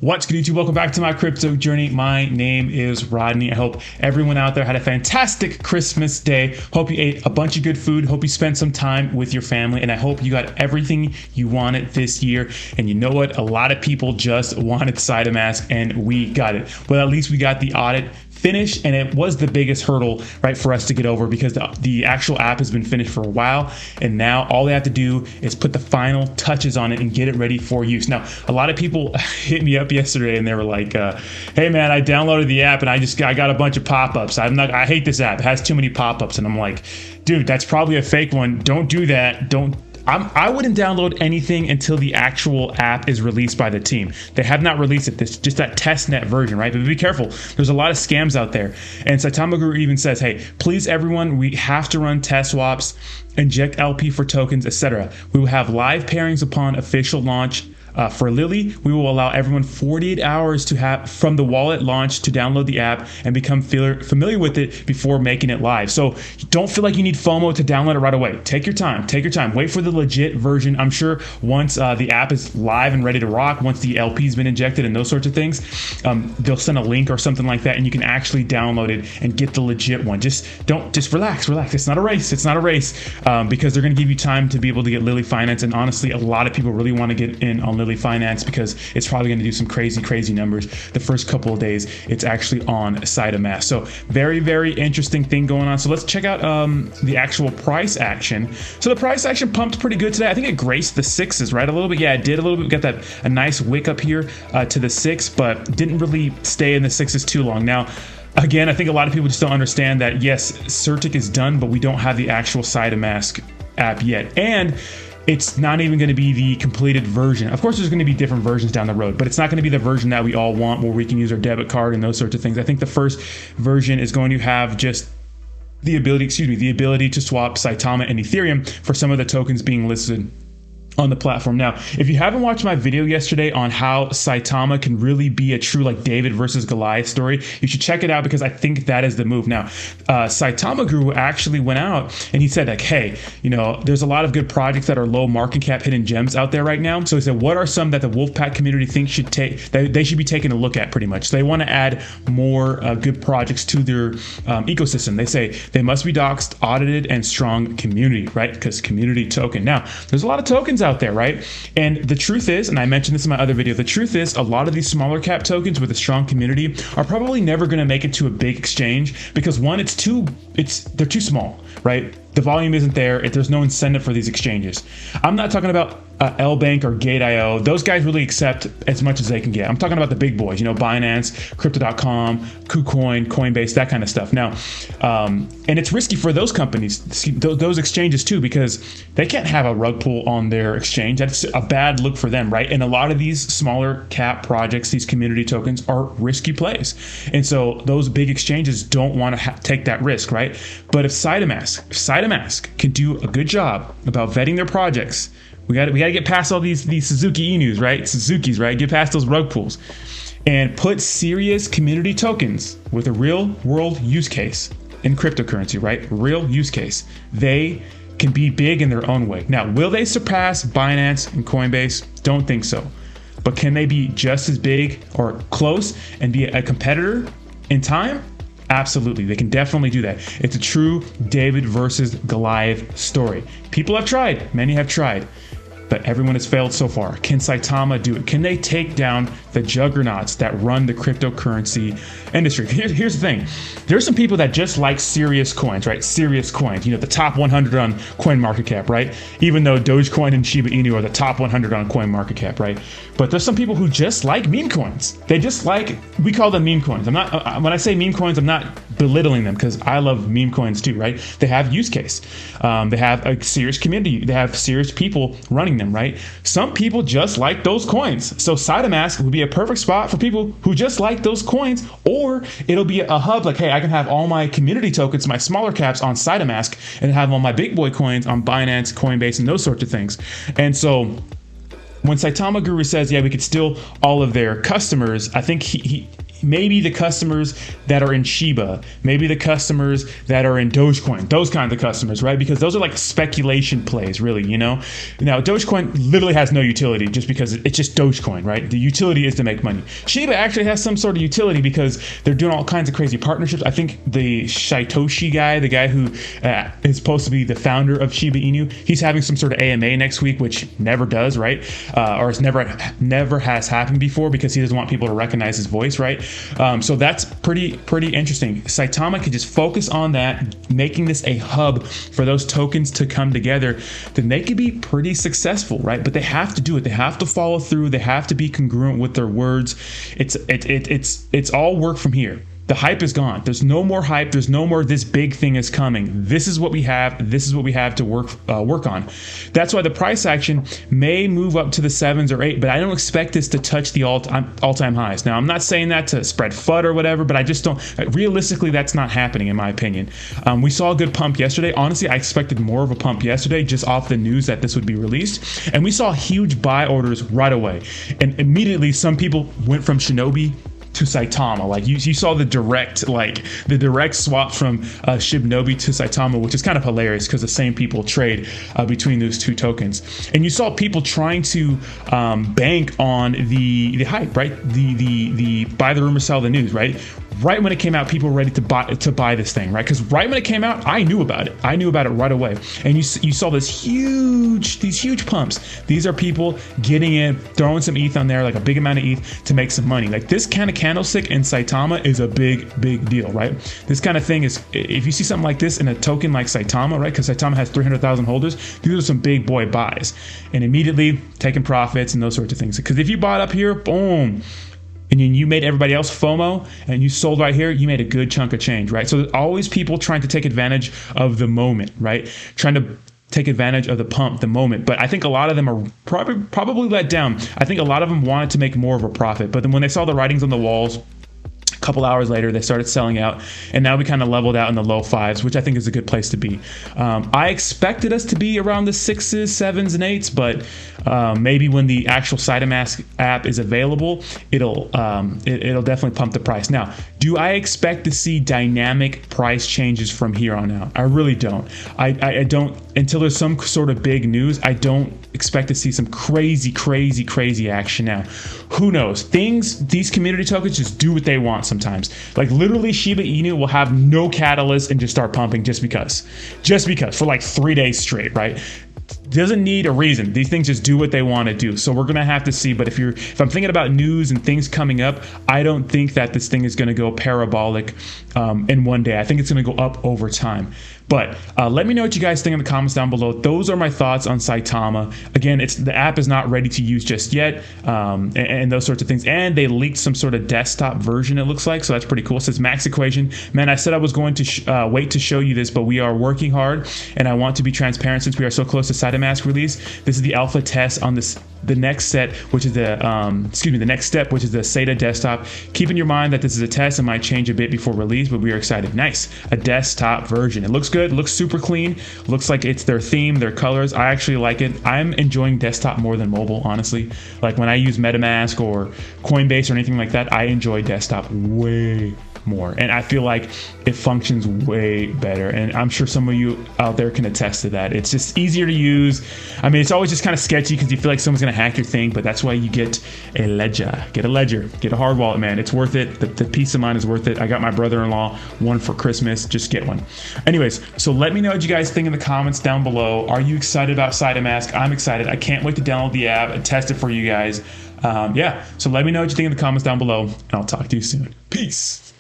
What's good, YouTube? Welcome back to my crypto journey. My name is Rodney. I hope everyone out there had a fantastic Christmas day. Hope you ate a bunch of good food. Hope you spent some time with your family. And I hope you got everything you wanted this year. And you know what? A lot of people just wanted SAITAMASK and we got it. Well, at least we got the audit finished, and it was the biggest hurdle, right, for us to get over because the actual app has been finished for a while, and now all they have to do is put the final touches on it and get it ready for use. Now, a lot of people hit me up yesterday and they were like, hey man, I downloaded the app and I got a bunch of pop-ups. I hate this app. It has too many pop-ups. And I'm like, dude, that's probably a fake one. Don't do that. I wouldn't download anything until the actual app is released by the team. They have not released it. This just that testnet version, right? But be careful. There's a lot of scams out there. And Saitama Guru even says, hey, please everyone, we have to run test swaps, inject LP for tokens, etc. We will have live pairings upon official launch. For Lily, we will allow everyone 48 hours to have from the wallet launch to download the app and become familiar with it before making it live. So don't feel like you need FOMO to download it right away. Take your time. Take your time. Wait for the legit version. I'm sure once the app is live and ready to rock, once the LP's been injected and those sorts of things, they'll send a link or something like that, and you can actually download it and get the legit one. Just relax. It's not a race. It's not a race because they're going to give you time to be able to get Lily Finance. And honestly, a lot of people really want to get in on Lily Finance because it's probably going to do some crazy numbers the first couple of days it's actually on SAITAMASK. So very interesting thing going on. So let's check out the actual price action. So the price action pumped pretty good today. I think it graced the sixes, right? A little bit. Yeah, it did a little bit. Got a nice wick up here to the six, but didn't really stay in the sixes too long. Now, again, I think a lot of people just don't understand that yes, Certic is done, but we don't have the actual SAITAMASK app yet. And it's not even going to be the completed version. Of course, there's going to be different versions down the road, but it's not going to be the version that we all want where we can use our debit card and those sorts of things. I think the first version is going to have just the ability to swap Saitama and Ethereum for some of the tokens being listed on the platform. Now, if you haven't watched my video yesterday on how Saitama can really be a true like David versus Goliath story, you should check it out because I think that is the move. Now, Saitama Guru actually went out and he said like, hey, you know, there's a lot of good projects that are low market cap hidden gems out there right now. So he said, what are some that the Wolfpack community thinks they should be taking a look at pretty much? So they want to add more good projects to their ecosystem. They say they must be doxed, audited, and strong community, right? Because community token. Now, there's a lot of tokens out there, right? And the truth is, and I mentioned this in my other video, the truth is a lot of these smaller cap tokens with a strong community are probably never going to make it to a big exchange because one, they're too small, right? The volume isn't there. There's no incentive for these exchanges. I'm not talking about LBank or Gate.io. Those guys really accept as much as they can get. I'm talking about the big boys, you know, Binance, Crypto.com, KuCoin, Coinbase, that kind of stuff. Now, and it's risky for those companies, those exchanges too, because they can't have a rug pull on their exchange. That's a bad look for them, right? And a lot of these smaller cap projects, these community tokens, are risky plays. And so those big exchanges don't want to take that risk, right? But if SAITAMASK can do a good job about vetting their projects, we got to get past all these Suzuki Inus, right? Suzukis, right? Get past those rug pulls and put serious community tokens with a real world use case in cryptocurrency, right? Real use case. They can be big in their own way. Now, will they surpass Binance and Coinbase? Don't think so. But can they be just as big or close and be a competitor in time? Absolutely. They can definitely do that. It's a true David versus Goliath story. People have tried. Many have tried. But everyone has failed so far. Can Saitama do it? Can they take down the juggernauts that run the cryptocurrency industry? Here's the thing. There's some people that just like serious coins, right? Serious coins. You know, the top 100 on CoinMarketCap, right? Even though Dogecoin and Shiba Inu are the top 100 on CoinMarketCap, right? But there's some people who just like meme coins. They just like, we call them meme coins. When I say meme coins, I'm not belittling them because I love meme coins too, right? They have use case. They have a serious community. They have serious people running them, right? Some people just like those coins. So SAITAMASK would be a perfect spot for people who just like those coins, or it'll be a hub like, hey, I can have all my community tokens, my smaller caps on SAITAMASK and have all my big boy coins on Binance, Coinbase, and those sorts of things. And so when Saitama Guru says, yeah, we could steal all of their customers, I think maybe the customers that are in Shiba, maybe the customers that are in Dogecoin, those kinds of customers, right? Because those are like speculation plays, really, you know? Now, Dogecoin literally has no utility just because it's just Dogecoin, right? The utility is to make money. Shiba actually has some sort of utility because they're doing all kinds of crazy partnerships. I think the Satoshi guy, the guy who is supposed to be the founder of Shiba Inu, he's having some sort of AMA next week, which never does, right? Or it's never has happened before because he doesn't want people to recognize his voice, right? So that's pretty interesting. Saitama could just focus on that, making this a hub for those tokens to come together, then they could be pretty successful, right? But they have to do it. They have to follow through. They have to be congruent with their words. It's all work from here. The hype is gone. There's no more hype. There's no more this big thing is coming. This is what we have. This is what we have to work on. That's why the price action may move up to the 7s or 8s, but I don't expect this to touch the all-time highs. Now, I'm not saying that to spread FUD or whatever, but I just don't. Realistically, that's not happening in my opinion. We saw a good pump yesterday. Honestly, I expected more of a pump yesterday just off the news that this would be released. And we saw huge buy orders right away. And immediately, some people went from Shinobi to Saitama. Like you saw the direct swap from Shinobi to Saitama, which is kind of hilarious because the same people trade between those two tokens. And you saw people trying to bank on the hype, right? The buy the rumor, sell the news, right? Right when it came out, people were ready to buy this thing, right? Because right when it came out, I knew about it. I knew about it right away. And you saw these huge pumps. These are people getting in, throwing some ETH on there, like a big amount of ETH to make some money. Like this kind of candlestick in Saitama is a big deal, right? This kind of thing is, if you see something like this in a token like Saitama, right? Because Saitama has 300,000 holders, these are some big boy buys. And immediately taking profits and those sorts of things. Because if you bought up here, boom, and then you made everybody else FOMO and you sold right here, you made a good chunk of change, right? So there's always people trying to take advantage of the moment, right? Trying to take advantage of the pump, the moment. But I think a lot of them are probably let down. I think a lot of them wanted to make more of a profit. But then when they saw the writings on the walls, a couple hours later, they started selling out, and now we kind of leveled out in the low 5s, which I think is a good place to be. I expected us to be around the 6s, 7s, and 8s, but maybe when the actual SAITAMASK app is available, it'll definitely pump the price. Now, do I expect to see dynamic price changes from here on out? I really don't. I don't, until there's some sort of big news, I don't expect to see some crazy action. Now, who knows? These community tokens just do what they want sometimes. Like literally Shiba Inu will have no catalyst and just start pumping just because for like 3 days straight, right? Doesn't need a reason. These things just do what they want to do. So we're gonna have to see. But if I'm thinking about news and things coming up, I don't think that this thing is gonna go parabolic in one day. I think it's gonna go up over time. But let me know what you guys think in the comments down below. Those are my thoughts on Saitama. Again, the app is not ready to use just yet, and those sorts of things. And they leaked some sort of desktop version, it looks like, so that's pretty cool. It says max equation. Man, I said I was going to wait to show you this, but we are working hard, and I want to be transparent since we are so close to SAITAMASK release. This is the alpha test on the next set, which is the next step, which is the SATA desktop. Keep in your mind that this is a test and might change a bit before release, but we are excited. Nice, a desktop version. It looks good. It looks super clean. Looks like it's their theme, their colors. I actually like it. I'm enjoying desktop more than mobile, honestly. Like when I use MetaMask or Coinbase or anything like that, I enjoy desktop way more, and I feel like it functions way better, and I'm sure some of you out there can attest to that. It's just easier to use. I mean, it's always just kind of sketchy because you feel like someone's gonna hack your thing, but that's why you get a ledger, get a hard wallet, man. It's worth it. The peace of mind is worth it. I got my brother-in-law one for Christmas. Just get one. Anyways, so let me know what you guys think in the comments down below. Are you excited about SAITAMASK? I'm excited. I can't wait to download the app and test it for you guys. Yeah, so let me know what you think in the comments down below, and I'll talk to you soon. Peace.